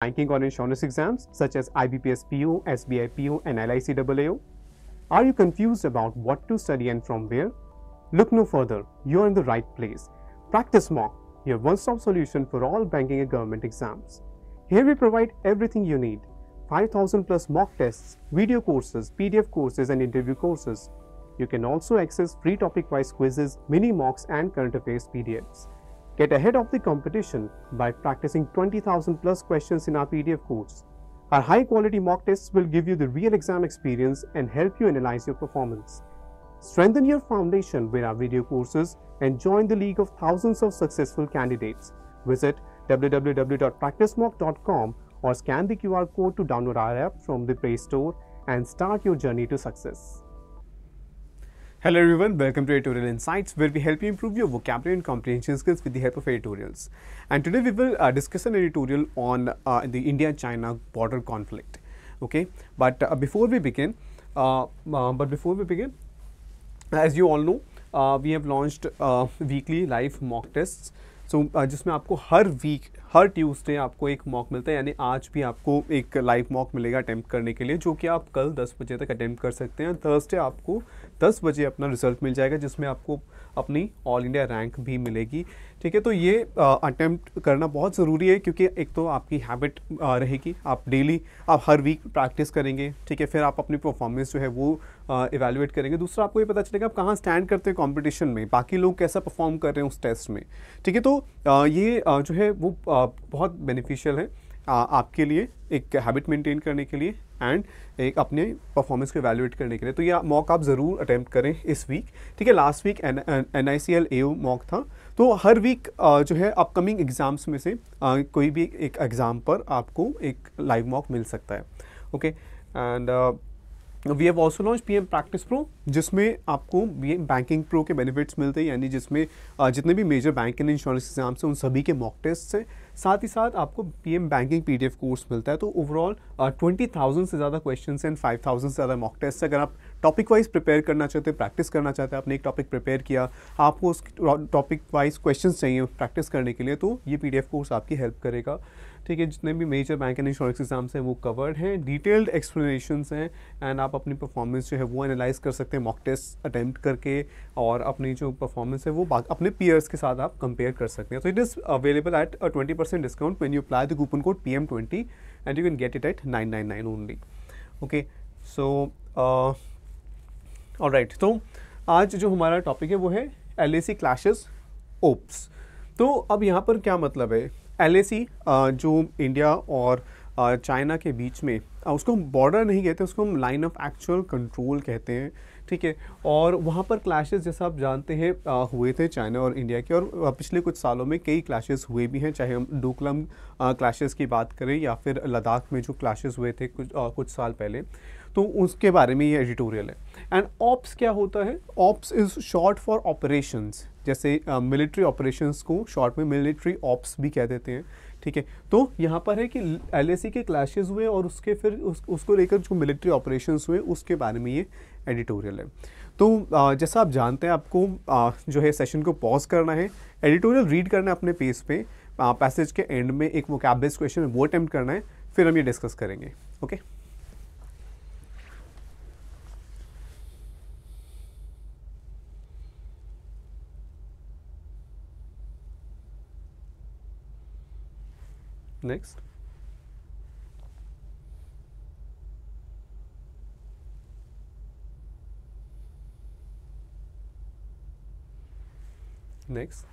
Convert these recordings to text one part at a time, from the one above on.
banking or insurance exams such as IBPS PO, SBI PO, and LIC AAO? Are you confused about what to study and from where? Look no further, you're in the right place. Practice Mock, your one-stop solution for all banking and government exams. Here we provide everything you need. 5,000 plus mock tests, video courses, PDF courses, and interview courses. You can also access free topic-wise quizzes, mini mocks, and current affairs PDFs. Get ahead of the competition by practicing 20,000 plus questions in our PDF course. Our high-quality mock tests will give you the real exam experience and help you analyze your performance. Strengthen your foundation with our video courses and join the league of thousands of successful candidates. Visit www.practicemock.com or scan the QR code to download our app from the Play Store and start your journey to success. Hello everyone, welcome to Editorial Insights, where we help you improve your vocabulary and comprehension skills with the help of editorials. And today we will discuss an editorial on the India-China border conflict. Okay, but before we begin, as you all know, we have launched weekly live mock tests. So जिसमें आपको हर week हर Tuesday आपको एक mock मिलता है, यानी आज भी आपको एक लाइव मॉक मिलेगा अटेम्प्ट करने के लिए, जो कि आप कल 10 बजे तक अटेम्प्ट कर सकते हैं। थर्सडे आपको 10 बजे अपना रिजल्ट मिल जाएगा, जिसमें आपको अपनी ऑल इंडिया रैंक भी मिलेगी। ठीक है, तो ये अटेम्प्ट करना बहुत ज़रूरी है, क्योंकि एक तो आपकी हैबिट रहेगी, आप डेली आप हर वीक प्रैक्टिस करेंगे। ठीक है, फिर आप अपनी परफॉर्मेंस जो है वो इवैल्यूएट करेंगे। दूसरा, आपको ये पता चलेगा आप कहाँ स्टैंड करते हैं कंपटीशन में, बाकी लोग कैसा परफॉर्म कर रहे हैं उस टेस्ट में। ठीक है, तो ये जो है वो बहुत बेनिफिशियल है आपके लिए, एक हैबिट मेंटेन करने के लिए एंड एक अपने परफॉर्मेंस को इवैल्यूएट करने के लिए। तो ये मॉक आप ज़रूर अटेम्प्ट करें इस वीक। ठीक है, last week NICL AO mock था, तो हर वीक जो है अपकमिंग एग्ज़ाम्स में से कोई भी एक एग्ज़ाम पर आपको एक लाइव मॉक मिल सकता है। Okay, and we have also launch PM practice pro, जिसमें आपको बैंकिंग प्रो के बेनिफिट्स मिलते हैं, यानी जिसमें जितने भी major bank and insurance exams हैं उन सभी के मॉक टेस्ट हैं। साथ ही साथ आपको PM बैंकिंग PDF कोर्स मिलता है। तो ओवरऑल 20,000 से ज़्यादा क्वेश्चंस एंड 5,000 से ज़्यादा मॉक टेस्ट। अगर आप टॉपिक वाइज प्रिपेयर करना चाहते हैं, प्रैक्टिस करना चाहते हैं, आपने एक टॉपिक प्रिपेयर किया, आपको उस टॉपिक वाइज क्वेश्चन चाहिए प्रैक्टिस करने के लिए, तो ये PDF कोर्स आपकी हेल्प करेगा। ठीक है, जितने भी major bank and insurance exams हैं वो कवर्ड हैं, डिटेल्ड एक्सप्लेनेशंस हैं, एंड आप अपनी परफॉर्मेंस जो है वो एनालाइज कर सकते हैं मॉक टेस्ट अटेम्प्ट करके, और अपनी जो परफॉर्मेंस है वो अपने पीयर्स के साथ आप कंपेयर कर सकते हैं। तो it is available at 20% discount when you apply the coupon code PM20 and you can get it at 999 only. Okay, so alright, तो आज जो हमारा टॉपिक है वो है LAC क्लैशेस ओप्स। तो अब यहाँ पर क्या मतलब है, LAC जो इंडिया और चाइना के बीच में, उसको हम बॉर्डर नहीं कहते, उसको हम लाइन ऑफ एक्चुअल कंट्रोल कहते हैं। ठीक है, और वहाँ पर क्लैशेस जैसा आप जानते हैं हुए थे चाइना और इंडिया के, और पिछले कुछ सालों में कई क्लैशेस हुए भी हैं, चाहे हम डोकलाम क्लैशेस की बात करें या फिर लद्दाख में जो क्लैशेस हुए थे कुछ साल पहले, तो उसके बारे में ये एडिटोरियल है। एंड ऑप्स क्या होता है? Ops is short for operations, जैसे मिलिट्री ऑपरेशंस को शॉर्ट में मिलिट्री ऑप्स भी कह देते हैं। ठीक है, तो यहाँ पर है कि LAC के क्लैशेस हुए और उसके फिर उसको लेकर जो मिलिट्री ऑपरेशंस हुए उसके बारे में ये एडिटोरियल है। तो जैसा आप जानते हैं, आपको जो है सेशन को पॉज करना है, एडिटोरियल रीड करना है अपने पेज पे, पैसेज के एंड में एक वोकैबुलरी क्वेश्चन है वो अटेम्प्ट करना है, फिर हम ये डिस्कस करेंगे। Okay, next. Next.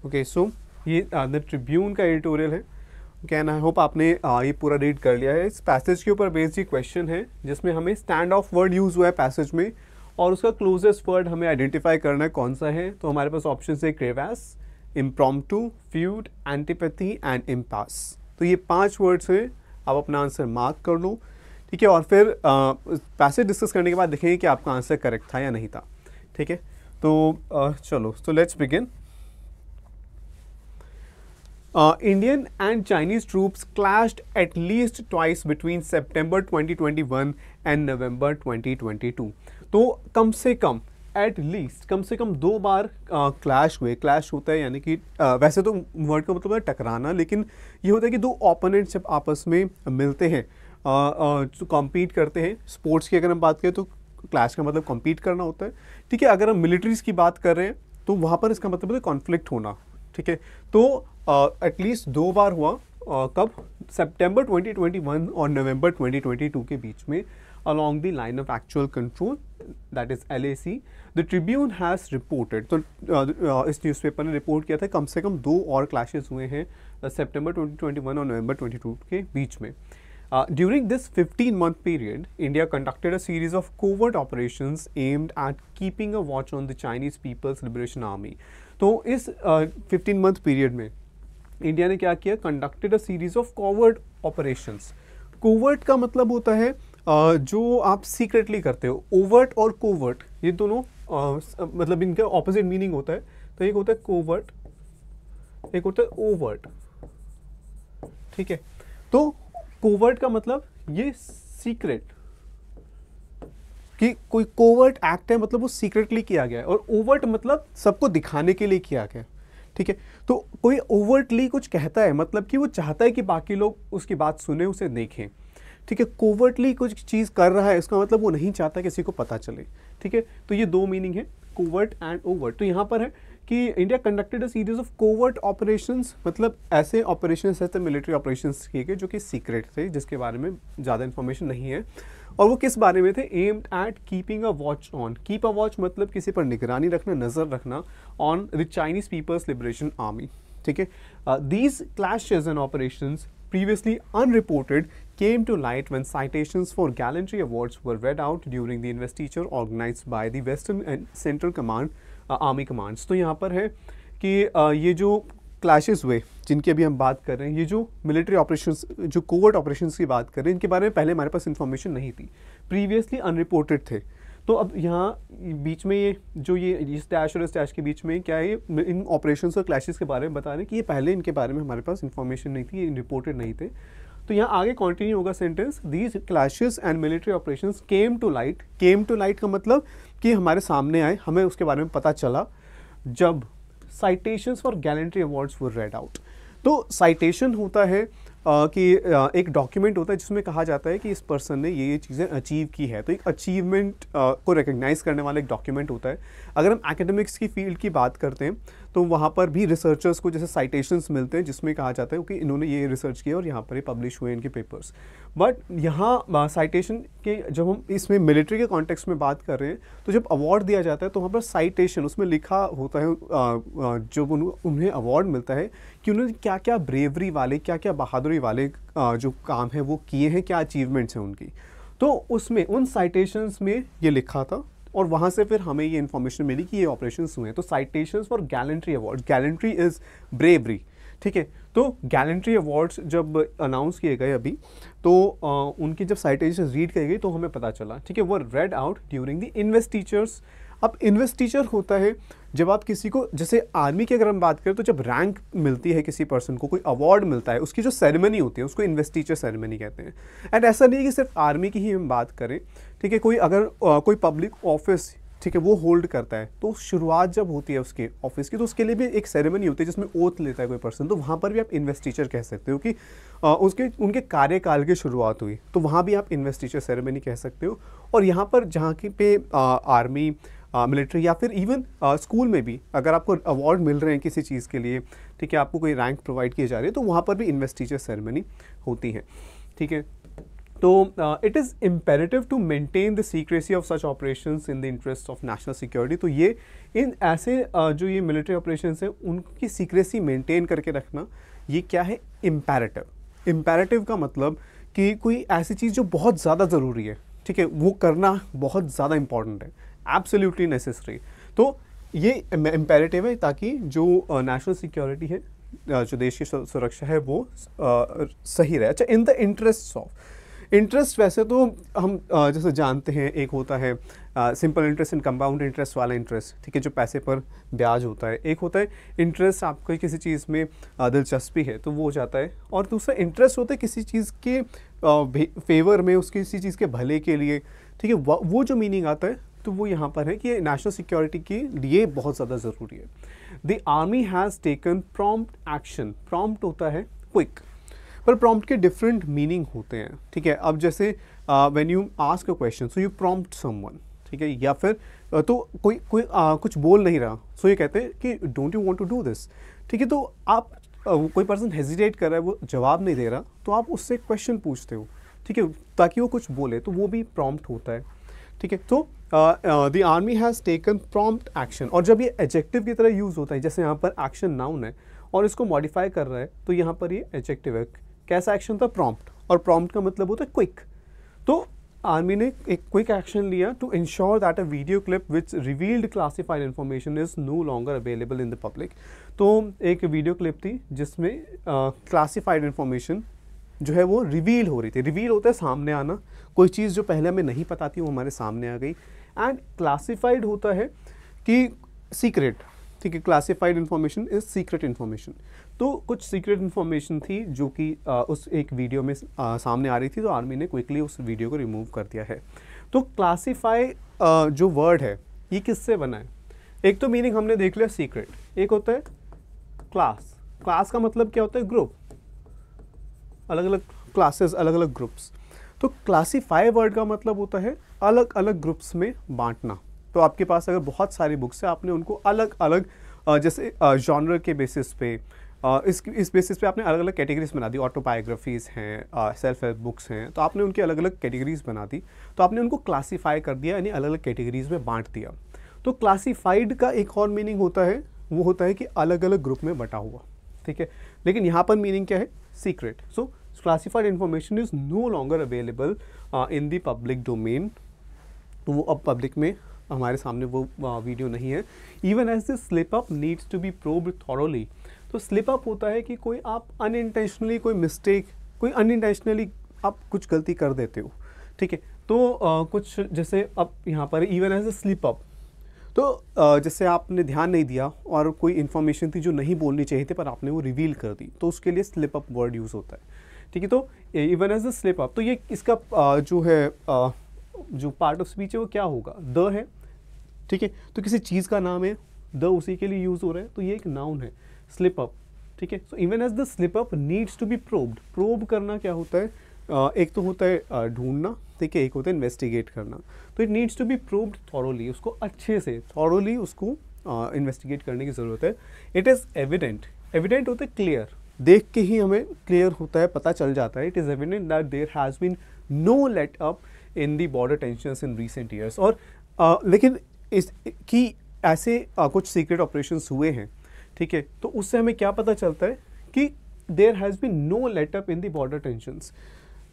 ओके, सो ये द ट्रिब्यून का एडिटोरियल है। ओके, एंड आई होप आपने ये पूरा रीड कर लिया है। इस पैसेज के ऊपर बेस्ड ये क्वेश्चन है, जिसमें हमें स्टैंड ऑफ वर्ड यूज़ हुआ है पैसेज में, और उसका क्लोजेस्ट वर्ड हमें आइडेंटिफाई करना है कौन सा है। तो हमारे पास ऑप्शन है crevasse, impromptu, feud, antipathy and impasse. तो ये 5 वर्ड्स हैं, आप अपना आंसर मार्क कर लो। ठीक है, और फिर पैसेज डिस्कस करने के बाद देखेंगे कि आपका आंसर करेक्ट था या नहीं था। ठीक है, तो चलो, तो let's begin. Indian and Chinese troops clashed at least twice between September 2021 and November 2022. तो कम से कम एट लीस्ट कम से कम 2 बार क्लैश हुए। क्लैश होता है यानी कि वैसे तो वर्ड का मतलब है टकराना, लेकिन ये होता है कि दो ओपोनेंट्स जब आपस में मिलते हैं, जो कॉम्पीट करते हैं। स्पोर्ट्स की अगर हम बात करें तो क्लैश का मतलब कॉम्पीट करना होता है, ठीक है। अगर हम मिलिट्रीज की बात कर रहे हैं तो वहाँ पर इसका मतलब है कॉन्फ्लिक्ट होना, ठीक है। तो एटलीस्ट 2 बार हुआ, कब? सितंबर 2021 और नवंबर 2022 के बीच में, along the line of actual control, that is LAC. The Tribune has reported, तो इस न्यूज़पेपर ने रिपोर्ट किया था कम से कम 2 और क्लैशेस हुए हैं सितंबर 2021 और नवंबर 22 के बीच में। During this 15-month period, India conducted a series of covert operations aimed at keeping a watch on the Chinese People's Liberation Army. तो इस 15-month period में इंडिया ने क्या किया? Conducted a series of covert operations. Covert का मतलब होता है जो आप सीक्रेटली करते हो। ओवर्ट और कोवर्ट ये दोनों मतलब इनका ऑपोजिट मीनिंग होता है। तो एक होता है कोवर्ट, एक होता है ओवर्ट, ठीक है। तो कोवर्ट का मतलब ये सीक्रेट, कि कोई कोवर्ट एक्ट है मतलब वो सीक्रेटली किया गया है, और ओवर्ट मतलब सबको दिखाने के लिए किया गया, ठीक है। तो कोई ओवर्टली कुछ कहता है मतलब कि वो चाहता है कि बाकी लोग उसकी बात सुने, उसे देखें, ठीक है। कोवर्टली कुछ चीज़ कर रहा है इसका मतलब वो नहीं चाहता किसी को पता चले, ठीक है। तो ये 2 मीनिंग है, कोवर्ट एंड ओवर्ट। तो यहाँ पर है कि India conducted a series of covert operations, मतलब ऐसे ऑपरेशंस, ऐसे मिलिट्री ऑपरेशंस किए गए जो कि सीक्रेट थे, जिसके बारे में ज़्यादा इन्फॉर्मेशन नहीं है। और वो किस बारे में थे? Aimed at keeping a watch on. Keep a watch मतलब किसी पर निगरानी रखना, नज़र रखना, on the Chinese People's liberation Army, ठीक है। These clashes and operations previously unreported came to light when citations for gallantry awards were read out during the investiture organized by the Western and Central Command Army Commands. तो यहाँ पर है कि ये जो clashes हुए जिनकी अभी हम बात कर रहे हैं, ये जो मिलिट्री ऑपरेशंस, जो कोवर्ट ऑपरेशंस की बात कर रहे हैं, इनके बारे में पहले हमारे पास इन्फॉर्मेशन नहीं थी, प्रीवियसली अनरिपोर्टेड थे। तो अब यहाँ बीच में ये जो ये स्टैश और स्टैश के बीच में क्या है, इन ऑपरेशंस और क्लैशेस के बारे में बता रहे हैं कि ये पहले इनके बारे में हमारे पास इन्फॉर्मेशन नहीं थी, ये रिपोर्टेड नहीं थे। तो यहाँ आगे कंटिन्यू होगा sentence, these clashes and military operations came to light. Came to light का मतलब कि हमारे सामने आए, हमें उसके बारे में पता चला जब citations for gallantry awards were red out. तो साइटेशन होता है कि एक डॉक्यूमेंट होता है जिसमें कहा जाता है कि इस पर्सन ने ये चीज़ें अचीव की है। तो एक अचीवमेंट को रिकग्नाइज करने वाला एक डॉक्यूमेंट होता है। अगर हम एकेडमिक्स की फील्ड की बात करते हैं तो वहाँ पर भी रिसर्चर्स को जैसे साइटेशंस मिलते हैं जिसमें कहा जाता है कि इन्होंने ये रिसर्च किया और यहाँ पर ये पब्लिश हुए इनके पेपर्स। बट यहाँ साइटेशन के जब हम इसमें मिलिट्री के कॉन्टेक्स्ट में बात कर रहे हैं तो जब अवार्ड दिया जाता है तो वहाँ पर साइटेशन उसमें लिखा होता है, जब उन्हें अवार्ड मिलता है कि उन्होंने क्या क्या ब्रेवरी वाले, क्या क्या बहादुरी वाले जो काम है वो किए हैं, क्या अचीवमेंट्स हैं उनकी। तो उसमें उन साइटेशंस में ये लिखा था और वहाँ से फिर हमें ये इन्फॉर्मेशन मिली कि ये ऑपरेशंस हुए हैं। तो citations for gallantry awards, gallantry is bravery, ठीक है। तो गैलेंट्री अवार्ड्स जब अनाउंस किए गए अभी तो उनकी जब साइटेशन रीड की गई तो हमें पता चला, ठीक है, वो रेड आउट ड्यूरिंग द इन्वेस्टिचर्स। अब इन्वेस्टिचर होता है जब आप किसी को, जैसे आर्मी की अगर हम बात करें तो जब रैंक मिलती है किसी पर्सन को, कोई अवार्ड मिलता है, उसकी जो सेरेमनी होती है उसको इन्वेस्टिचर सेरेमनी कहते हैं। एंड ऐसा नहीं है कि सिर्फ आर्मी की ही हम बात करें, ठीक है। कोई अगर कोई पब्लिक ऑफिस, ठीक है, वो होल्ड करता है तो शुरुआत जब होती है उसके ऑफिस की तो उसके लिए भी एक सेरेमनी होती है जिसमें ओथ लेता है कोई पर्सन, तो वहाँ पर भी आप इन्वेस्टिचर कह सकते हो कि उनके कार्यकाल की शुरुआत हुई, तो वहाँ भी आप इन्वेस्टिचर सेरेमनी कह सकते हो। और यहाँ पर जहाँ की पे आर्मी, मिलिट्री या फिर इवन स्कूल में भी अगर आपको अवार्ड मिल रहे हैं किसी चीज़ के लिए, ठीक है, आपको कोई रैंक प्रोवाइड किए जा रही है तो वहाँ पर भी इन्वेस्टिचर सेरेमनी होती है, ठीक है। तो it is imperative to maintain the secrecy of such operations in the interest of national security. तो ये इन ऐसे जो ये मिलिट्री ऑपरेशंस हैं उनकी सीक्रेसी मेंटेन करके रखना, ये क्या है? इम्पेरेटिव। इम्पेरेटिव का मतलब कि कोई ऐसी चीज़ जो बहुत ज़्यादा ज़रूरी है, ठीक है, वो करना बहुत ज़्यादा इंपॉर्टेंट है, एब्सोल्युटली नेसेसरी। तो ये इम्पेरेटिव है ताकि जो नेशनल सिक्योरिटी है, जो देश की सुरक्षा है वो सही रहे। अच्छा, इन द इंटरेस्ट ऑफ, इंटरेस्ट वैसे तो हम जैसे जानते हैं, एक होता है simple interest and compound interest वाला इंटरेस्ट, ठीक है, जो पैसे पर ब्याज होता है। एक होता है इंटरेस्ट, आपको किसी चीज़ में दिलचस्पी है तो वो हो जाता है। और दूसरा इंटरेस्ट होता है किसी चीज़ के फेवर में, उसकी किसी चीज़ के भले के लिए, ठीक है, वो जो मीनिंग आता है तो वो यहाँ पर है कि नेशनल सिक्योरिटी के लिए बहुत ज़्यादा ज़रूरी है। The army has taken prompt action. Prompt होता है क्विक, पर प्रॉम्प्ट के डिफरेंट मीनिंग होते हैं, ठीक है। अब जैसे when you ask a question so you prompt someone, ठीक है, या फिर तो कोई कुछ बोल नहीं रहा, सो ये कहते हैं कि don't you want to do this, ठीक है। तो आप कोई पर्सन हेजिटेट कर रहा है, वो जवाब नहीं दे रहा, तो आप उससे क्वेश्चन पूछते हो, ठीक है, ताकि वो कुछ बोले, तो वो भी प्रॉम्प्ट होता है, ठीक है। तो the army has taken prompt action, और जब ये एडजेक्टिव की तरह यूज़ होता है, जैसे यहाँ पर एक्शन नाउन है और इसको मॉडिफाई कर रहा है, तो यहाँ पर ये एडजेक्टिव है। कैसा एक्शन था? प्रॉम्प्ट, और प्रॉम्प्ट का मतलब होता है क्विक। तो आर्मी ने एक क्विक एक्शन लिया to ensure that a video clip which revealed classified information is no longer available in the public. तो एक वीडियो क्लिप थी जिसमें क्लासिफाइड इन्फॉर्मेशन जो है वो रिवील हो रही थी। रिवील होता है सामने आना, कोई चीज़ जो पहले हमें नहीं पता थी वो हमारे सामने आ गई। एंड क्लासिफाइड होता है कि सीक्रेट, ठीक है, classified information is secret information. तो कुछ सीक्रेट इन्फॉर्मेशन थी जो कि उस एक वीडियो में सामने आ रही थी, तो आर्मी ने क्विकली उस वीडियो को रिमूव कर दिया है। तो क्लासिफाई जो वर्ड है ये किससे बना है? एक तो मीनिंग हमने देख लिया सीक्रेट, एक होता है क्लास। क्लास का मतलब क्या होता है? ग्रुप, अलग अलग क्लासेस, अलग अलग ग्रुप्स। तो क्लासीफाई वर्ड का मतलब होता है अलग अलग ग्रुप्स में बांटना। तो आपके पास अगर बहुत सारी बुक्स है, आपने उनको अलग अलग जैसे जॉनर के बेसिस पे इस बेसिस पे आपने अलग अलग कैटेगरीज बना दी। ऑटोबायोग्राफीज़ हैं, सेल्फ हेल्प बुक्स हैं, तो आपने उनकी अलग अलग कैटेगरीज बना दी, तो आपने उनको क्लासीफाई कर दिया, यानी अलग अलग कैटेगरीज में बांट दिया। तो क्लासीफाइड का एक और मीनिंग होता है, वो होता है कि अलग अलग ग्रुप में बटा हुआ, ठीक है। लेकिन यहाँ पर मीनिंग क्या है? Secret. So classified information is no longer available in the public domain. तो वो अब पब्लिक में हमारे सामने वो वीडियो नहीं है। Even as this slip up needs to be probed thoroughly. तो स्लिप अप होता है कि कोई आप अनइंटेंशनली कोई मिस्टेक, कोई अनइंटेंशनली आप कुछ गलती कर देते हो, ठीक है। तो कुछ जैसे अब यहाँ पर even as a slip up, तो जैसे आपने ध्यान नहीं दिया और कोई इन्फॉर्मेशन थी जो नहीं बोलनी चाहिए थी पर आपने वो रिवील कर दी, तो उसके लिए स्लिप अप वर्ड यूज़ होता है, ठीक है। तो even as a slip up, तो ये इसका जो है जो पार्ट ऑफ स्पीच है वो क्या होगा? द है, ठीक है। तो किसी चीज़ का नाम है, द उसी के लिए यूज़ हो रहा है, तो ये एक नाउन है, स्लिप अप, ठीक है। So even as the slip up needs to be probed. Probe करना क्या होता है? एक तो होता है ढूंढना, ठीक है, एक होता है इन्वेस्टिगेट करना। तो it needs to be probed thoroughly, उसको अच्छे से थॉरोली उसको इन्वेस्टिगेट करने की ज़रूरत है। इट इज़ एविडेंट, एविडेंट होता है क्लियर, देख के ही हमें क्लियर होता है, पता चल जाता है। It is evident that there has been no let up in the border tensions in recent years. और लेकिन इस कि ऐसे कुछ सीक्रेट ऑपरेशंस हुए हैं, ठीक है, तो उससे हमें क्या पता चलता है कि there has been no let up in the border tensions,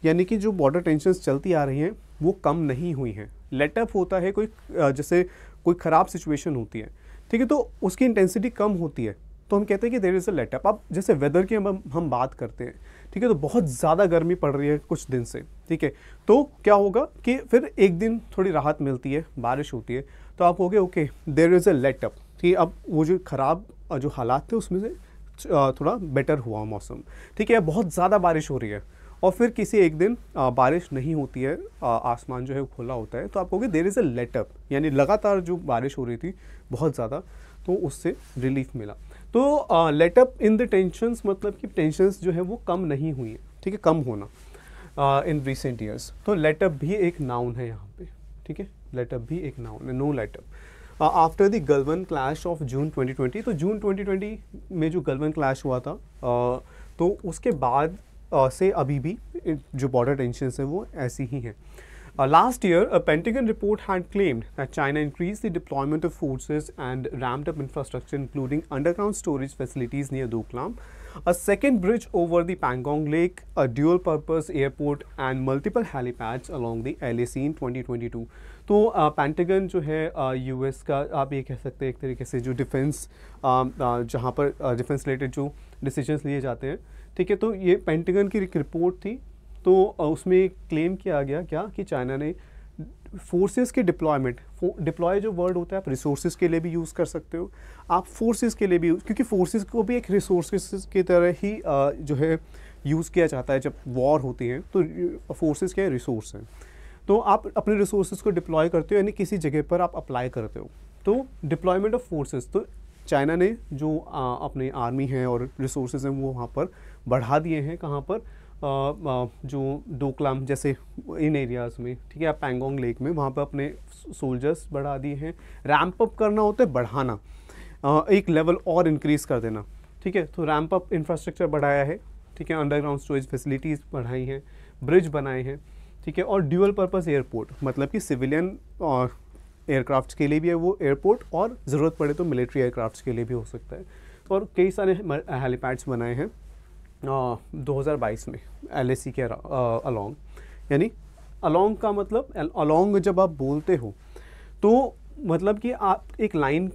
यानी कि जो बॉर्डर टेंशंस चलती आ रही हैं वो कम नहीं हुई हैं। लेट अप होता है कोई जैसे कोई ख़राब सिचुएशन होती है, ठीक है, तो उसकी इंटेंसिटी कम होती है, तो हम कहते हैं कि there is a let up. अब जैसे वेदर की हम बात करते हैं, ठीक है, तो बहुत ज़्यादा गर्मी पड़ रही है कुछ दिन से, ठीक है, तो क्या होगा कि फिर एक दिन थोड़ी राहत मिलती है, बारिश होती है, तो आप कहोगे okay there is a let up, ठीक है। अब वो जो ख़राब जो हालात थे उसमें से थोड़ा बेटर हुआ मौसम, ठीक है। बहुत ज़्यादा बारिश हो रही है और फिर किसी एक दिन बारिश नहीं होती है, आसमान जो है वो खुला होता है, तो आप कहोगे there is a let up, यानी लगातार जो बारिश हो रही थी बहुत ज़्यादा, तो उससे रिलीफ मिला। तो let up in the tensions मतलब कि टेंशंस जो है वो कम नहीं हुई है, ठीक है, कम होना इन रिसेंट ईयर्स। तो लेट अप भी एक नाउन है यहाँ पे, ठीक है, लेट अप भी एक नाउन है, no let up. After the Galwan clash of June 2020, तो जून 2020 में जो गलवान क्लैश हुआ था, तो उसके बाद से अभी भी जो बॉर्डर टेंशंस है वो ऐसी ही हैं। Last year, a Pentagon report had claimed that China increased the deployment of forces and ramped up infrastructure, including underground storage facilities near Doklam, a second bridge over the Pangong Lake, a dual-purpose airport, and multiple helipads along the LAC in 2022. तो pentagon जो है US का, आप ये कह सकते हैं एक तरीके से जो डिफेंस, जहाँ पर डिफेंस रिलेटेड जो डिसीजंस लिए जाते हैं, ठीक है, तो ये पेंटागन की एक रिपोर्ट थी। तो उसमें क्लेम किया गया क्या कि चाइना ने फोर्सेस के डिप्लॉयमेंट, डिप्लॉय जो वर्ड होता है आप रिसोर्सेज के लिए भी यूज़ कर सकते हो, आप फोर्सेस के लिए भी, क्योंकि फोर्सेस को भी एक रिसोर्सेज की तरह ही जो है यूज़ किया जाता है जब वॉर होती है, तो फोर्सेस क्या है? रिसोर्स हैं। तो आप अपने रिसोर्सेज को डिप्लॉय करते हो, यानी किसी जगह पर आप अप्लाई करते हो। तो डिप्लॉयमेंट ऑफ फोर्सेस, तो चाइना ने जो अपने आर्मी है और रिसोर्सेज हैं वो वहाँ पर बढ़ा दिए हैं। कहाँ पर? जो डोकलाम जैसे इन एरियाज़ में, ठीक है, आप पैंगोंग लेक में, वहाँ पर अपने सोल्जर्स बढ़ा दिए हैं। रैम्प अप करना होता है बढ़ाना, एक लेवल और इंक्रीज़ कर देना, ठीक है। तो रैम्प अप इंफ्रास्ट्रक्चर बढ़ाया है, ठीक है, अंडरग्राउंड स्टोरेज फैसिलिटीज़ बढ़ाई हैं, ब्रिज बनाए हैं, ठीक है, और ड्यूअल पर्पस एयरपोर्ट, मतलब कि सिविलियन और एयरक्राफ्ट्स के लिए भी है वो एयरपोर्ट, और ज़रूरत पड़े तो मिलिट्री एयरक्राफ्ट्स के लिए भी हो सकता है। और कई सारे हेलीपैड्स बनाए हैं 2022 में LAC के अलोंग। यानी अलोंग का मतलब, अलोंग जब आप बोलते हो तो मतलब कि आप एक लाइन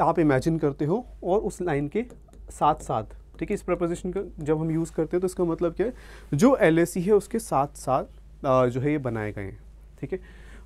आप इमेजिन करते हो और उस लाइन के साथ साथ, ठीक है। इस प्रपोजिशन का जब हम यूज़ करते हैं तो इसका मतलब क्या है, जो LAC है उसके साथ साथ जो है ये बनाए गए हैं, ठीक है।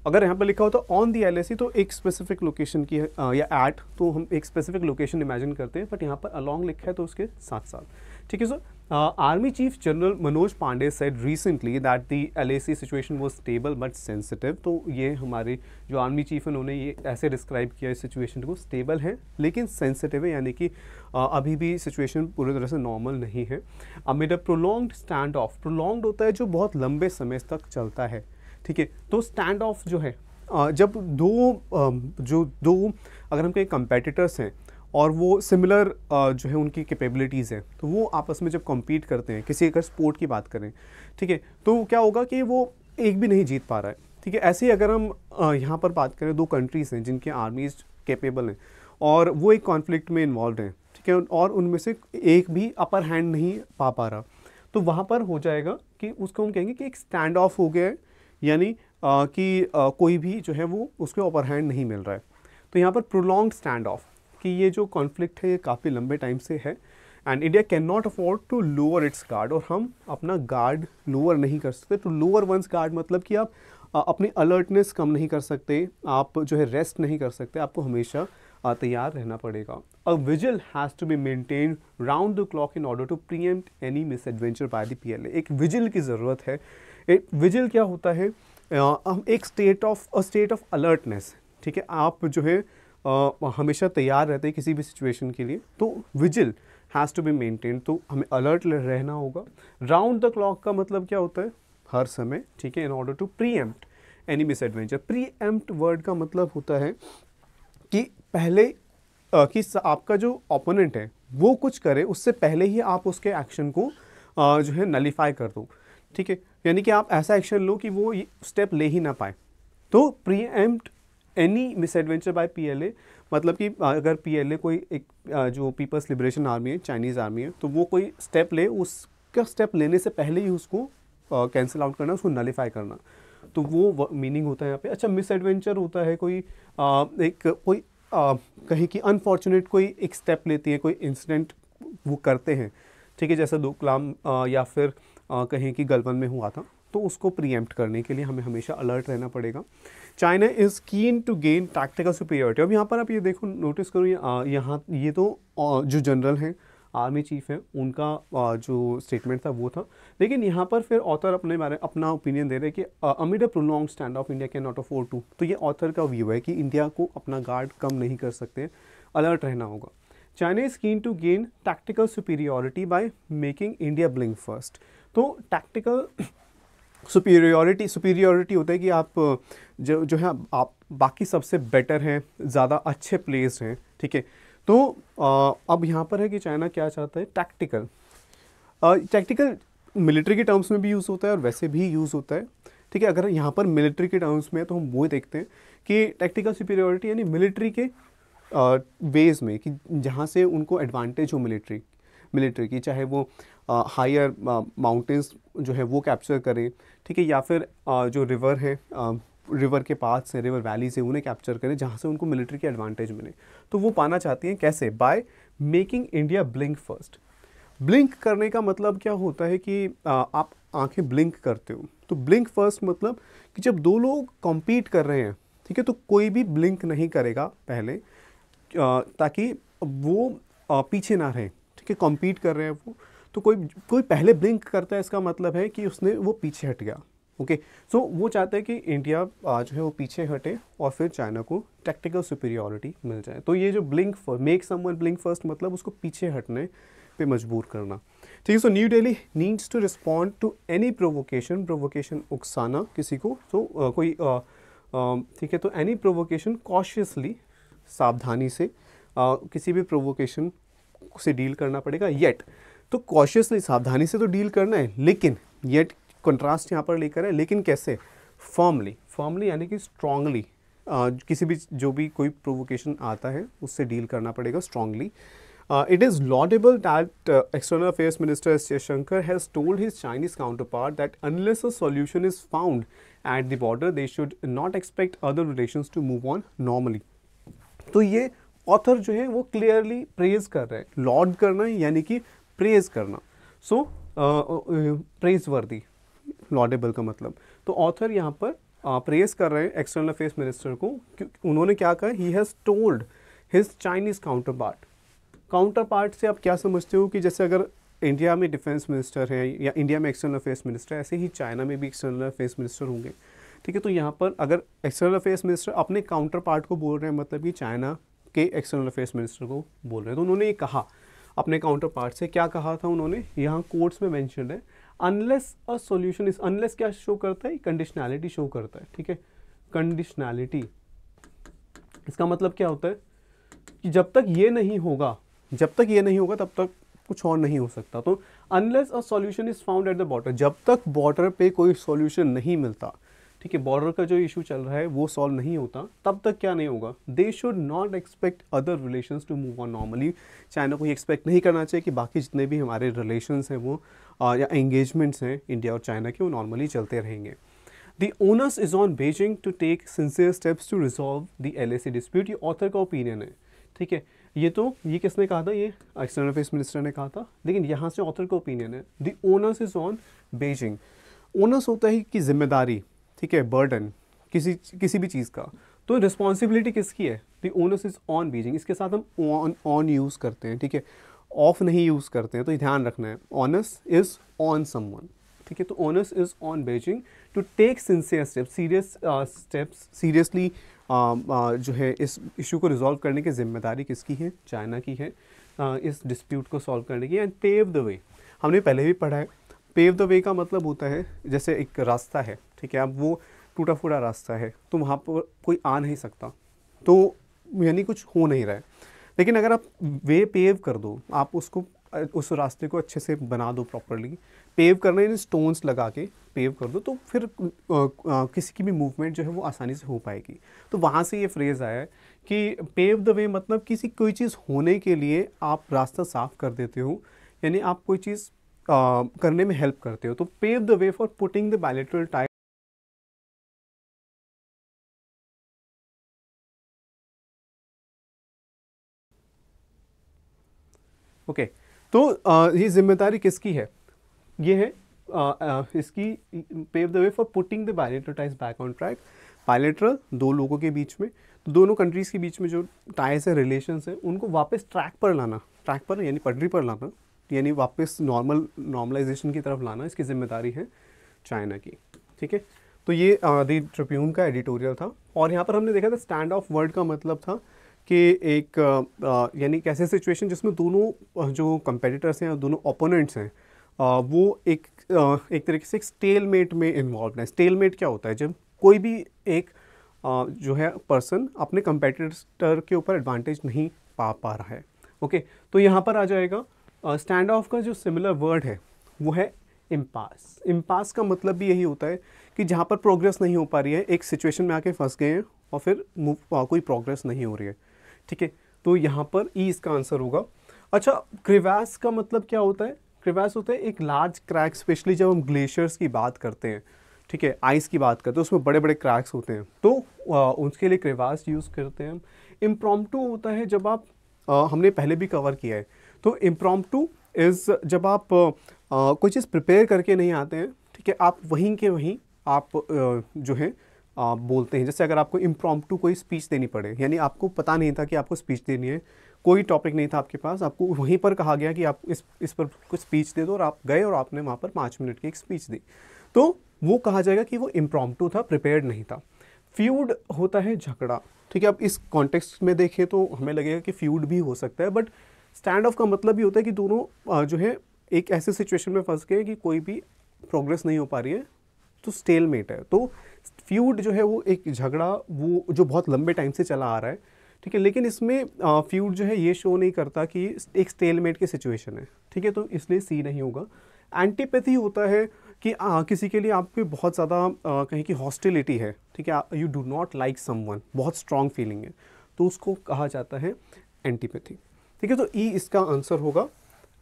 अगर यहाँ पर लिखा हो तो ऑन दी LAC, तो एक स्पेसिफिक लोकेशन की है, या एट, तो हम एक स्पेसिफिक लोकेशन इमेजिन करते हैं, बट यहाँ पर अलोंग लिखा है तो उसके साथ साथ, ठीक है। So army chief general Manoj Pande said recently that the LAC situation was stable but sensitive. तो ये हमारे जो आर्मी चीफ है उन्होंने ये ऐसे डिस्क्राइब किया इस सिचुएशन को, स्टेबल है लेकिन सेंसिटिव है, यानी कि अभी भी सिचुएशन पूरी तरह से नॉर्मल नहीं है। Amid a prolonged stand of, prolonged होता है जो बहुत लंबे समय तक चलता है, ठीक है। तो स्टैंड ऑफ जो है, जब दो अगर हम कहीं कंपेटिटर्स हैं और वो सिमिलर जो है उनकी कैपेबिलिटीज़ हैं, तो वो आपस में जब कम्पीट करते हैं, किसी अगर स्पोर्ट की बात करें, ठीक है, तो क्या होगा कि वो एक भी नहीं जीत पा रहा है, ठीक है। ऐसे ही अगर हम यहाँ पर बात करें, दो कंट्रीज़ हैं जिनके आर्मीज कैपेबल हैं और वो एक कॉन्फ्लिक्ट में इन्वॉल्व हैं, ठीक है, और उनमें से एक भी अपर हैंड नहीं पा रहा, तो वहाँ पर हो जाएगा कि उसको हम कहेंगे कि एक स्टैंड ऑफ हो गया है, यानी कि कोई भी जो है वो उसको अपर हैंड नहीं मिल रहा है। तो यहाँ पर प्रोलॉन्ग्ड स्टैंड ऑफ, कि ये जो कॉन्फ्लिक्ट है ये काफ़ी लंबे टाइम से है, and India can not afford to lower its guard, और हम अपना गार्ड लोअर नहीं कर सकते। तो लोअर वंस गार्ड मतलब कि आप अपनी अलर्टनेस कम नहीं कर सकते, आप जो है रेस्ट नहीं कर सकते, आपको हमेशा तैयार रहना पड़ेगा। A vigil has to be maintain round the clock in order to preempt any misadventure by the PLA। एक विजिल की ज़रूरत है। एक विजिल क्या होता है? एक स्टेट ऑफ अलर्टनेस, ठीक है। आप जो है हमेशा तैयार रहते हैं किसी भी सिचुएशन के लिए, तो vigil has to be maintain, तो हमें अलर्ट रहना होगा। राउंड द क्लॉक का मतलब क्या होता है? हर समय, ठीक है, in order to preempt any misadventure. Preempt word का मतलब होता है कि पहले कि आपका जो ओपोनेंट है वो कुछ करे उससे पहले ही आप उसके एक्शन को जो है नलीफाई कर दो, ठीक है, यानी कि आप ऐसा एक्शन लो कि वो स्टेप ले ही ना पाए। तो preempt any misadventure by PLA मतलब कि अगर PLA कोई एक जो पीपल्स लिबरेशन आर्मी है, चाइनीज़ आर्मी है, तो वो कोई स्टेप ले, उसका स्टेप लेने से पहले ही उसको कैंसिल आउट करना, उसको नलीफाई करना, तो वो मीनिंग होता है यहाँ पे। अच्छा, मिसएडवेंचर होता है कोई कहीं की अनफॉर्चुनेट कोई एक स्टेप लेती है, कोई इंसिडेंट वो करते हैं, ठीक है, जैसे डोकलाम या फिर कहीं की गलवान में हुआ था, तो उसको प्रीएम्प्ट करने के लिए हमें हमेशा अलर्ट रहना पड़ेगा। China is keen to gain tactical superiority. अब यहाँ पर आप ये देखो, नोटिस करो, यहाँ ये तो जो जनरल हैं, आर्मी चीफ है, उनका जो स्टेटमेंट था वो था, लेकिन यहाँ पर फिर ऑथर अपना ओपिनियन दे रहे हैं कि amid a prolonged standoff India can not afford to. तो ये ऑथर का व्यू है कि इंडिया को अपना गार्ड कम नहीं कर सकते, अलर्ट रहना होगा। China is keen to gain tactical superiority by making India blink first. तो टैक्टिकल सुपीरियरिटी होता है कि आप जो है आप बाकी सबसे बेटर हैं, ज़्यादा अच्छे प्लेस हैं, ठीक है। तो अब यहाँ पर है कि चाइना क्या चाहता है? टैक्टिकल मिलिट्री के टर्म्स में भी यूज़ होता है और वैसे भी यूज़ होता है, ठीक है। अगर यहाँ पर मिलिट्री के टर्म्स में है तो हम वो देखते हैं कि टैक्टिकल सुपीरियरिटी यानी मिलिट्री के वेज में, कि जहाँ से उनको एडवांटेज हो मिलिट्री की, चाहे वो हायर माउंटेन्स जो है वो कैप्चर करें, ठीक है, या फिर जो रिवर है, रिवर के पास से, रिवर वैली से उन्हें कैप्चर करें जहाँ से उनको मिलिट्री की एडवांटेज मिले, तो वो पाना चाहती हैं। कैसे? Bye making India blink first. Blink करने का मतलब क्या होता है कि आप आंखें ब्लिंक करते हो, तो ब्लिंक फर्स्ट मतलब कि जब दो लोग कॉम्पीट कर रहे हैं, ठीक है, तो कोई भी ब्लिंक नहीं करेगा पहले, ताकि वो पीछे ना रहे, ठीक है। कॉम्पीट कर रहे हैं वो, तो कोई पहले ब्लिंक करता है, इसका मतलब है कि वो पीछे हट गया, ओके, सो वो चाहते हैं कि इंडिया जो है वो पीछे हटे और फिर चाइना को टेक्टिकल सुपीरियॉरिटी मिल जाए। तो ये जो blink first, make someone blink first, मतलब उसको पीछे हटने पे मजबूर करना। ठीक है, so new Delhi needs to respond to any provocation, provocation उकसाना किसी को, तो कोई ठीक है, तो एनी प्रोवोकेशन कॉशियसली, सावधानी से किसी भी प्रोवोकेशन से डील करना पड़ेगा। येट, तो कॉशियसली, सावधानी से तो डील करना है, लेकिन येट कंट्रास्ट यहाँ पर लेकर है, लेकिन कैसे, फर्मली, फर्मली यानी कि स्ट्रांगली, किसी भी जो भी कोई प्रोवोकेशन आता है उससे डील करना पड़ेगा strongly. It is laudable that External Affairs Minister S. Jaishankar has told his Chinese counterpart that unless a solution is found at the border, they should not expect other relations to move on normally. तो ये author जो है वो clearly praise कर रहे हैं, Lord करना यानी कि प्रेज करना, सो प्रेज वर्दी, लॉडेबल का मतलब। तो ऑथर यहाँ पर प्रेज कर रहे हैं एक्सटर्नल अफेयर्स मिनिस्टर को, उन्होंने क्या कहा, he has told his Chinese counterpart. Counterpart से आप क्या समझते हो कि जैसे अगर इंडिया में डिफेंस मिनिस्टर है या इंडिया में एक्सटर्नल अफेयर्स मिनिस्टर, ऐसे ही चाइना में भी एक्सटर्नल अफेयर्स मिनिस्टर होंगे। ठीक है, तो यहाँ पर अगर एक्सटर्नल अफेयर्स मिनिस्टर अपने काउंटर पार्ट को बोल रहे हैं, मतलब कि चाइना के एक्सटर्नल अफेयर्स मिनिस्टर को बोल रहे हैं, तो उन्होंने ये कहा अपने काउंटर पार्ट से, क्या कहा था उन्होंने, यहाँ कोर्ट्स में मैंशन है, unless a solution is, unless क्या शो करता है, कंडीशनैलिटी शो करता है। ठीक है, कंडीशनैलिटी, इसका मतलब क्या होता है कि जब तक ये नहीं होगा, जब तक ये नहीं होगा तब तक कुछ और नहीं हो सकता। तो unless a solution is found at the border, जब तक बॉर्डर पे कोई सॉल्यूशन नहीं मिलता, ठीक है, बॉर्डर का जो इशू चल रहा है वो सॉल्व नहीं होता, तब तक क्या नहीं होगा, they should not expect other relations to move on normally. China को ये एक्सपेक्ट नहीं करना चाहिए कि बाकी जितने भी हमारे रिलेशंस हैं वो या एंगेजमेंट्स हैं इंडिया और चाइना के, वो नॉर्मली चलते रहेंगे। The onus is on Beijing to take sincere steps to resolve the LAC dispute। ये ऑथर का ओपिनियन है। ठीक है, ये किसने कहा था, ये एक्सटर्नल अफेयर्स मिनिस्टर ने कहा था, लेकिन यहाँ से ऑथर का ओपिनियन है, the onus is on Beijing. Onus होता है कि जिम्मेदारी, ठीक है, बर्डन किसी भी चीज़ का, तो रिस्पॉन्सिबिलिटी किसकी है, the onus is on Beijing. इसके साथ हम ऑन यूज़ करते हैं, ठीक है, ऑफ नहीं यूज़ करते हैं, तो ध्यान रखना है, ओनस इज ऑन समवन। ठीक है, तो onus is on Beijing to take sincere steps, serious steps, seriously जो है इस इशू को रिजॉल्व करने की जिम्मेदारी किसकी है, चाइना की है, इस डिस्प्यूट को सॉल्व करने की, एंड पेव द वे। हमने पहले भी पढ़ा है, पेव द वे का मतलब होता है जैसे एक रास्ता है, ठीक है, अब वो टूटा फूटा रास्ता है तो वहाँ पर कोई आ नहीं सकता, तो यानी कुछ हो नहीं रहा है, लेकिन अगर आप वे पेव कर दो, आप उसको उस रास्ते को अच्छे से बना दो, प्रॉपरली पेव करना, यानी स्टोन्स लगा के पेव कर दो, तो फिर किसी की भी मूवमेंट जो है वो आसानी से हो पाएगी। तो वहाँ से ये फ्रेज़ आया है कि पेव द वे, मतलब किसी कोई चीज़ होने के लिए आप रास्ता साफ कर देते हो, यानी आप कोई चीज़ करने में हेल्प करते हो। तो pave the way for putting the bilateral tie. Okay, तो ये जिम्मेदारी किसकी है, ये है इसकी, pave the way for putting the bilateral ties back on track. Bilateral दो लोगों के बीच में, तो दोनों कंट्रीज़ के बीच में जो टाइज है, रिलेशंस है, उनको वापस ट्रैक पर लाना, ट्रैक पर यानी पटरी पर लाना, यानी वापस नॉर्मलाइजेशन की तरफ लाना, इसकी जिम्मेदारी है चाइना की। ठीक है, तो ये द ट्रिब्यून का एडिटोरियल था, और यहाँ पर हमने देखा था स्टैंड ऑफ वर्ड का मतलब था कि एक यानी कैसे सिचुएशन जिसमें दोनों जो कंपेटिटर्स हैं, दोनों ओपोनेंट्स हैं, वो एक तरीके से एक स्टेलमेट में इन्वॉल्व है। स्टेलमेट क्या होता है, जब कोई भी एक जो है पर्सन अपने कंपेटिटर के ऊपर एडवांटेज नहीं पा रहा है। ओके, तो यहाँ पर आ जाएगा स्टैंड ऑफ का जो सिमिलर वर्ड है वो है इम्पास। इम्पास का मतलब भी यही होता है कि जहाँ पर प्रोग्रेस नहीं हो पा रही है, एक सिचुएशन में आके फंस गए हैं और फिर कोई प्रोग्रेस नहीं हो रही है। ठीक है, तो यहाँ पर ई इसका आंसर होगा। अच्छा, क्रिवास का मतलब क्या होता है, क्रिवास होता है एक लार्ज क्रैक, स्पेशली जब हम ग्लेशियर्स की बात करते हैं, ठीक है, आइस की बात करते हैं, उसमें बड़े बड़े क्रैक्स होते हैं, तो उसके लिए क्रिवास यूज़ करते हैं हम। इम्प्रॉम्प्टू होता है जब आप हमने पहले भी कवर किया है, तो इम्प्रॉम्प्टू इज़ जब आप कोई चीज़ प्रिपेयर करके नहीं आते हैं, ठीक है, आप वहीं के वहीं आप जो है बोलते हैं। जैसे अगर आपको इम्प्रॉम्प्टू कोई स्पीच देनी पड़े, यानी आपको पता नहीं था कि आपको स्पीच देनी है, कोई टॉपिक नहीं था आपके पास, आपको वहीं पर कहा गया कि आप इस पर कुछ स्पीच दे दो, और आप गए और आपने वहाँ पर 5 मिनट की एक स्पीच दी, तो वो कहा जाएगा कि वो इम्प्रॉम्प्टू था, प्रिपेयर्ड नहीं था। फ्यूड होता है झगड़ा, ठीक है। अब इस कॉन्टेक्स्ट में देखें तो हमें लगेगा कि फ्यूड भी हो सकता है, बट स्टैंड ऑफ का मतलब भी होता है कि दोनों जो है एक ऐसे सिचुएशन में फंस गए कि कोई भी प्रोग्रेस नहीं हो पा रही है, तो स्टेलमेट है। तो फ्यूड जो है वो एक झगड़ा, वो जो बहुत लंबे टाइम से चला आ रहा है, ठीक है। लेकिन इसमें फ्यूड जो है ये शो नहीं करता कि एक स्टेलमेट की सिचुएशन है, ठीक है, तो इसलिए सी नहीं होगा। एंटीपैथी होता है कि किसी के लिए आप पे बहुत ज़्यादा कहीं की हॉस्टिलिटी है, ठीक है, you do not like someone, बहुत स्ट्रॉन्ग फीलिंग है, तो उसको कहा जाता है एंटीपैथी, ठीक है। तो ई इसका आंसर होगा।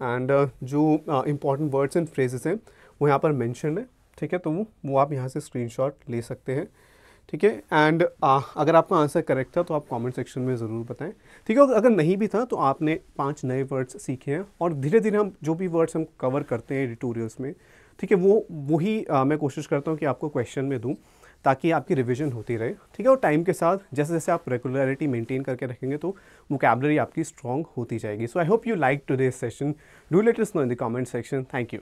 एंड जो इंपॉर्टेंट वर्ड्स एंड फ्रेजेस हैं वो यहाँ पर मेंशन है, ठीक है, तो वो आप यहाँ से स्क्रीनशॉट ले सकते हैं, ठीक है। एंड अगर आपका आंसर करेक्ट था तो आप कमेंट सेक्शन में ज़रूर बताएं, ठीक है। अगर नहीं भी था तो आपने 5 नए वर्ड्स सीखे हैं, और धीरे धीरे हम जो भी वर्ड्स हम कवर करते हैं एडिटोरियल्स में, ठीक है, वही मैं कोशिश करता हूँ कि आपको क्वेश्चन में दूँ, ताकि आपकी रिवीजन होती रहे, ठीक है। और टाइम के साथ जैसे जैसे आप रेगुलरिटी मेंटेन करके रखेंगे तो वोकैबुलरी आपकी स्ट्रॉन्ग होती जाएगी। So I hope you like today's session. Do let us know in the comment section. Thank you.